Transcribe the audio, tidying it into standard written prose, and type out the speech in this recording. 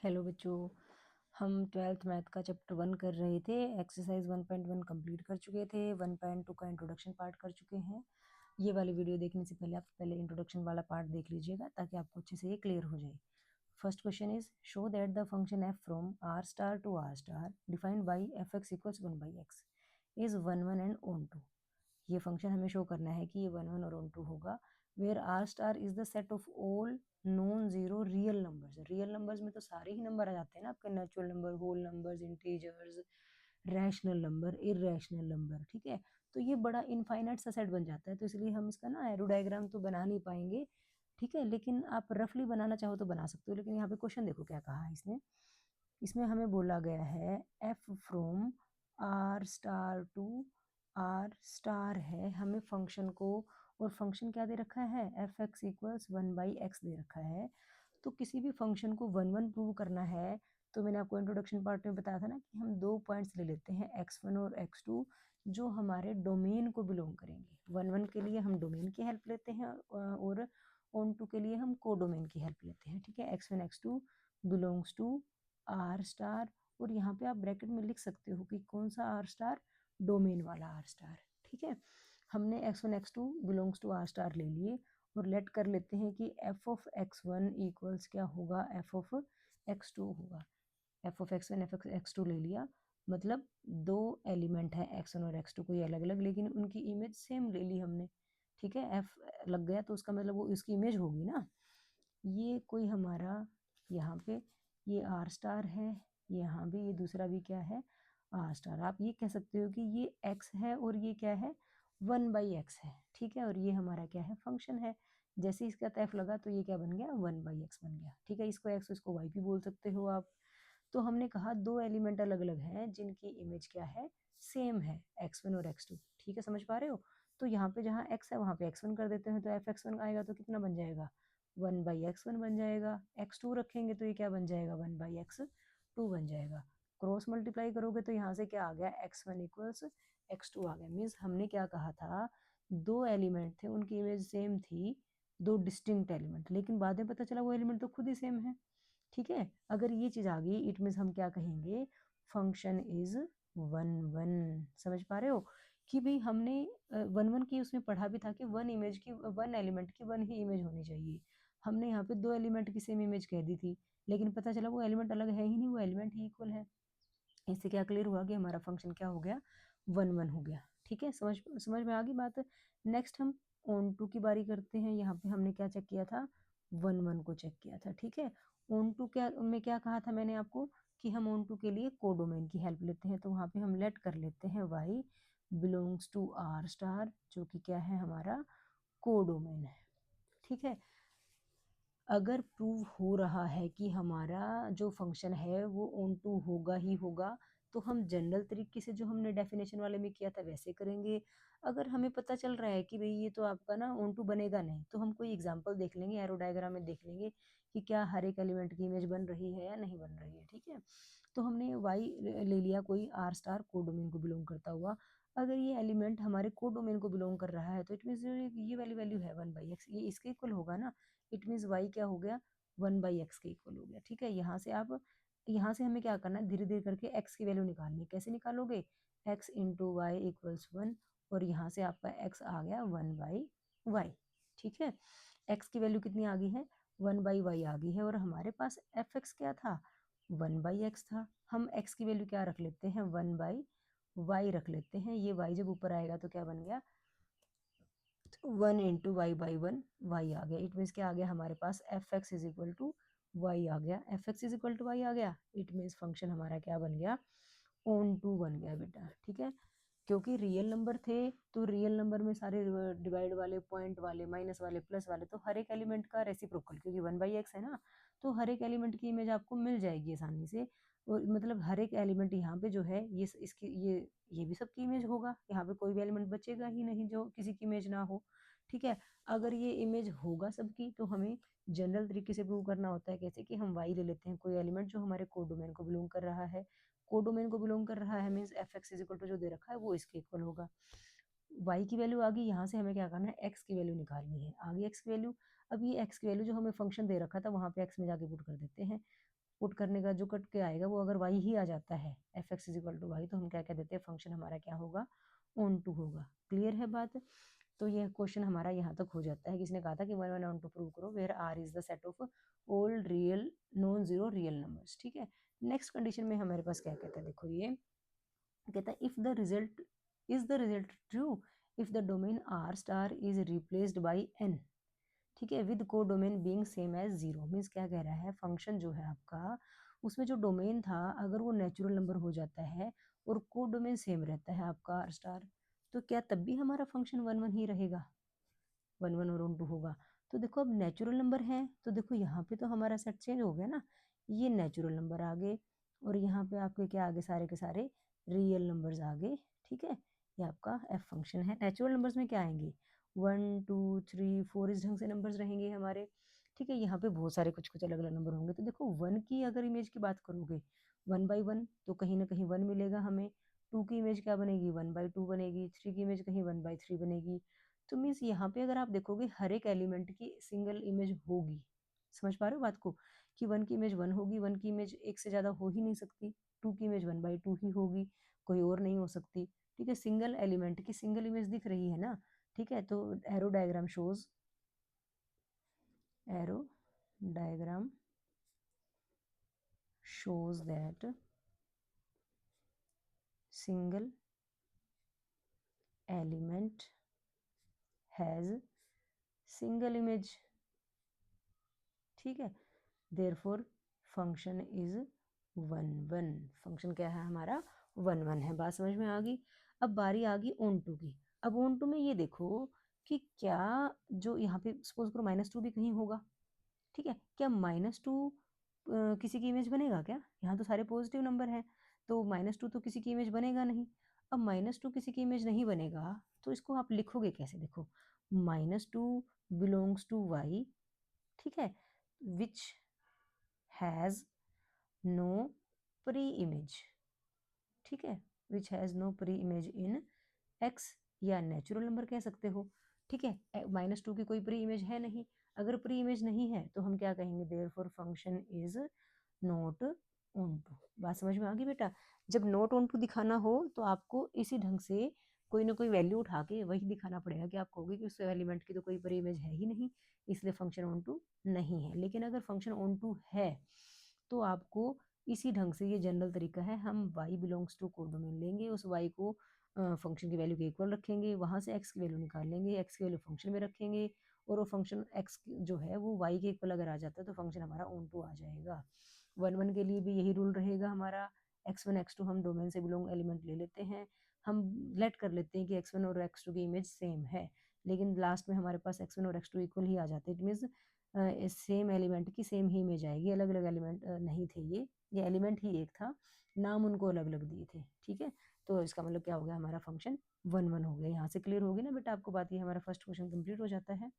Hello बच्चों। हम twelfth math का चैप्टर 1 कर रहे थे। एक्सरसाइज 1.1 कंप्लीट कर चुके थे। 1.2 का इंट्रोडक्शन पार्ट कर चुके हैं। ये वाली वीडियो देखने से पहले आप पहले इंट्रोडक्शन वाला पार्ट देख लीजिएगा ताकि आपको अच्छे से ये क्लियर हो जाए। First question is show that the function F from R star to R star defined by F X equals 1/x is 1 1 and on 2। ये फंक्शन हमें शो करना है कि ये 1 1 और ऑन 2 होगा where R star is the set of all non zero real numbers. Real numbers में तो सारे ही नंबर आ जाते हैं ना, आपके natural number, whole numbers, integers, rational number, irrational number. ठीक है, तो ये बड़ा इनफाइनाइट सा सेट बन जाता है, तो इसलिए हम इसका ना एरो डायग्राम तो बना नहीं पाएंगे। ठीक है, लेकिन आप रफली बनाना चाहो तो बना सकते हो। लेकिन यहाँ पे क्वेश्चन देखो क्या कहा है इसने। इसमें हमें बोला गया है F from R star to R star है, हमें फंक्शन को, और फंक्शन क्या दे रखा है, एफ एक्स इक्वल्स 1/x दे रखा है। तो किसी भी फंक्शन को 1 1 प्रूव करना है तो मैंने आपको इंट्रोडक्शन पार्ट में बताया था ना कि हम दो पॉइंट्स ले लेते हैं x1 और x2 जो हमारे डोमेन को बिलोंग करेंगे। 1 1 के लिए हम डोमेन की हेल्प लेते हैं और ऑन टू के लिए हम को डोमेन की हेल्प लेते हैं। ठीक है, x1 x2 belongs to R star, और यहाँ पे आप ब्रैकेट में लिख सकते हो कि कौन सा आर स्टार, डोमेन वाला आर स्टार। ठीक है, हमने x1 x2 belongs to R star ले लिए और लेट कर लेते हैं कि एफ ऑफ x1 इक्वल्स क्या होगा, एफ ऑफ x2 होगा। F of x1 F of x2 ले लिया, मतलब दो एलिमेंट है x1 और x2 कोई अलग अलग, लेकिन उनकी इमेज सेम ले ली हमने। ठीक है, एफ लग गया तो उसका मतलब वो इसकी इमेज होगी ना। ये कोई हमारा यहाँ पे ये आर स्टार है, यहाँ भी ये दूसरा भी क्या है, आर स्टार। आप ये कह सकते हो कि ये x है और ये क्या है, 1/x है। ठीक है, और ये हमारा क्या है, फंक्शन है। जैसे इसका एफ लगा तो ये क्या बन गया, 1/x बन गया। ठीक है, इसको x इसको y भी बोल सकते हो आप। तो हमने कहा दो एलिमेंट अलग अलग हैं जिनकी इमेज क्या है, सेम है, x1 और x2। ठीक है, समझ पा रहे हो। तो यहाँ पे जहाँ x है वहाँ पे x1 कर देते हैं, तो एफ x1 आएगा तो कितना बन जाएगा, 1/x1 बन जाएगा। x2 रखेंगे तो ये क्या बन जाएगा, 1/x2 बन जाएगा। क्रॉस मल्टीप्लाई करोगे तो यहाँ से क्या आ गया, x1 इक्वल्स x2 आ गया। मीन्स हमने क्या कहा था, दो एलिमेंट थे उनकी इमेज सेम थी, दो डिस्टिंक्ट एलिमेंट, लेकिन बाद में पता चला वो एलिमेंट तो खुद ही सेम है। ठीक है, अगर ये चीज आ गई इट मीन्स हम क्या कहेंगे, फंक्शन इज 1 1। समझ पा रहे हो कि भाई हमने 1 1 की उसमें पढ़ा भी था कि वन इमेज की, वन एलिमेंट की वन ही इमेज होनी चाहिए। हमने यहाँ पे दो एलिमेंट की सेम इमेज कह दी थी, लेकिन पता चला वो एलिमेंट अलग है ही नहीं, वो एलिमेंट ही इक्वल है। इससे क्या क्लियर हुआ कि हमारा फंक्शन क्या हो गया, 1 1 हो गया। ठीक है, समझ समझ में आ गई बात। नेक्स्ट हम ऑन टू की बारी करते हैं। यहाँ पे हमने क्या चेक किया था, 1 1 को चेक किया था। ठीक है, ऑन टू क्या में क्या कहा था मैंने आपको कि हम ऑन टू के लिए कोडोमेन की हेल्प लेते हैं, तो वहां पे हम लेट कर लेते हैं y belongs to R star, जो कि क्या है, हमारा कोडोमेन है। ठीक है, अगर प्रूव हो रहा है कि हमारा जो फंक्शन है वो ऑन टू होगा ही होगा, तो हम जनरल तरीके से जो हमने डेफिनेशन वाले में किया था वैसे करेंगे। अगर हमें पता चल रहा है कि भाई ये तो आपका ना ऑन टू बनेगा नहीं, तो हम कोई एग्जांपल देख लेंगे, एरो डायग्राम में देख लेंगे कि क्या हर एक एलिमेंट की इमेज बन रही है या नहीं बन रही है। ठीक है, तो हमने वाई ले लिया कोई आर स्टार कोडोमेन को बिलोंग करता हुआ। अगर ये एलिमेंट हमारे कोडोमेन को बिलोंग कर रहा है तो इट मीन ये वाली वैल्यू है 1/x, ये इसके इक्वल होगा ना। इट मीन्स y क्या हो गया, 1/x के इक्वल हो गया। ठीक है, यहाँ से आप, यहाँ से हमें क्या करना है, धीरे धीरे करके x की वैल्यू निकालनी है। कैसे निकालोगे, x इंटू वाई इक्वल्स 1, और यहाँ से आपका x आ गया 1/y। ठीक है, x की वैल्यू कितनी आ गई है, 1/y आ गई है, और हमारे पास एफ एक्स क्या था, 1/x था। हम x की वैल्यू क्या रख लेते हैं, 1/y रख लेते हैं। ये y जब ऊपर आएगा तो क्या बन गया, 1 इंटू y/1, y आ गया। इट मीन्स क्या आ गया हमारे पास, F X is equal to Y आ गया। F X is equal to Y आ गया, इट मीन्स फंक्शन हमारा क्या बन गया, ऑन टू बन गया बेटा। ठीक है, क्योंकि रियल नंबर थे तो रियल नंबर में सारे डिवाइड वाले, पॉइंट वाले, माइनस वाले, प्लस वाले, तो हर एक एलिमेंट का रेसिप्रोकल, क्योंकि 1/x है ना, तो हर एक एलिमेंट की इमेज आपको मिल जाएगी आसानी से। और मतलब हर एक एलिमेंट यहाँ पे जो है ये इसकी ये भी सबकी इमेज होगा, यहाँ पे कोई भी एलिमेंट बचेगा ही नहीं जो किसी की इमेज ना हो। ठीक है, अगर ये इमेज होगा सबकी तो हमें जनरल तरीके से प्रूव करना होता है। कैसे कि हम y ले लेते हैं कोई एलिमेंट जो हमारे कोडोमेन को बिलोंग कर रहा है, कोडोमेन को बिलोंग कर रहा है means F X is equal to जो दे रखा है वो इसके इक्वल होगा। y की वैल्यू आ गई, यहाँ से हमें क्या करना है, x की वैल्यू निकालनी है। आ गई x की वैल्यू, अब ये x की वैल्यू जो हमें फंक्शन दे रखा था वहां पे x में जाके पुट कर देते हैं। पुट करने का जो कट के आएगा वो अगर y ही आ जाता है F X is equal to Y, तो हम क्या कह देते हैं, फंक्शन हमारा क्या होगा, ऑन टू होगा। क्लियर है बात। तो यह क्वेश्चन हमारा यहाँ तक हो जाता है। किसने कहा था कि 1 1 ऑन टू प्रूव करो where R is the set of all real non zero real numbers. ठीक है, नेक्स्ट कंडीशन में हमारे पास क्या कहता है, देखो ये कहता है if the result is the result true if the domain R star is replaced by N. ठीक है, with codomain being same as zero. Means क्या कह रहा है, फंक्शन जो है आपका उसमें जो डोमेन था अगर वो नेचुरल नंबर हो जाता है और को डोमेन सेम रहता है आपका आर स्टार, तो क्या तब भी हमारा फंक्शन 1 1 ही रहेगा, 1 1 और 2 होगा। तो देखो अब नेचुरल नंबर है तो देखो यहाँ पे तो हमारा सेट चेंज हो गया ना, ये नेचुरल नंबर आ गए और यहाँ पे आपके क्या आ गए, सारे के सारे रियल नंबर्स आ गए। ठीक है, ये आपका एफ फंक्शन है। नेचुरल नंबर्स में क्या आएंगे, 1 2 3 4 इस ढंग से नंबर्स रहेंगे हमारे। ठीक है, यहाँ पे बहुत सारे कुछ कुछ अलग अलग नंबर होंगे। तो देखो 1 की अगर इमेज की बात करोगे 1 बाई 1 तो कहीं ना कहीं 1 मिलेगा हमें। 2 की इमेज क्या बनेगी, 1 बाई 2 बनेगी। 3 की इमेज कहीं 1 बाई 3 बनेगी। तो मीन्स यहाँ पे अगर आप देखोगे हर एक एलिमेंट की सिंगल इमेज होगी। समझ पा रहे हो बात को, कि 1 की इमेज 1 होगी, 1 की इमेज एक से ज्यादा हो ही नहीं सकती। 2 की इमेज 1 बाई 2 ही होगी, कोई और नहीं हो सकती। ठीक है, सिंगल एलिमेंट की सिंगल इमेज दिख रही है ना। ठीक है, तो arrow diagram shows that single element has single image। ठीक है, therefore function is 1 1। फंक्शन क्या है हमारा, 1 1 है। बात समझ में आ गई। अब बारी आ गई ऑन टू की। अब ऑन टू में ये देखो कि क्या जो यहाँ पे सपोज करो -2 भी कहीं होगा। ठीक है, क्या -2 किसी की इमेज बनेगा क्या, यहाँ तो सारे पॉजिटिव नंबर हैं, तो -2 तो किसी की इमेज बनेगा नहीं। अब -2 किसी की इमेज नहीं बनेगा तो इसको आप लिखोगे कैसे, देखो -2 बिलोंग्स टू वाई। ठीक है, which has no pre image. ठीक है, which has no pre image in X, या नेचुरल नंबर कह सकते हो। ठीक है, -2 की कोई प्री इमेज है नहीं। अगर प्री इमेज नहीं है तो हम क्या कहेंगे, therefore function is not onto. बात समझ में आ गई बेटा। जब नॉट ऑन टू दिखाना हो तो आपको इसी ढंग से कोई ना कोई वैल्यू उठा के वही दिखाना पड़ेगा कि आप कहोगे कि उस एलिमेंट की तो कोई प्री इमेज है ही नहीं, इसलिए फंक्शन ऑन टू नहीं है। लेकिन अगर फंक्शन ऑन टू है तो आपको इसी ढंग से, ये जनरल तरीका है, हम y बिलोंग्स टू कोडोमेन लेंगे, उस y को फंक्शन की वैल्यू के इक्वल रखेंगे, वहां से x की वैल्यू निकाल लेंगे, x की वैल्यू फंक्शन में रखेंगे और वो फंक्शन x जो है वो y के इक्वल अगर आ जाता है तो फंक्शन हमारा ऑन टू आ जाएगा। 1 1 के लिए भी यही रूल रहेगा हमारा। x1 x2 हम डोमेन से बिलोंग एलिमेंट ले लेते हैं, हम लेट कर लेते हैं कि x1 और x2 की इमेज सेम है, लेकिन लास्ट में हमारे पास x1 और x2 इक्वल ही आ जाते हैं। इट मीन्स सेम एलिमेंट की सेम ही इमेज आएगी, अलग अलग एलिमेंट नहीं थे ये एलिमेंट ही एक था, नाम उनको अलग अलग दिए थे। ठीक है, तो इसका मतलब क्या हो गया, हमारा फंक्शन 1 1 हो गया। यहाँ से क्लियर होगी ना बेटा आपको बात, ये हमारा फर्स्ट क्वेश्चन कंप्लीट हो जाता है।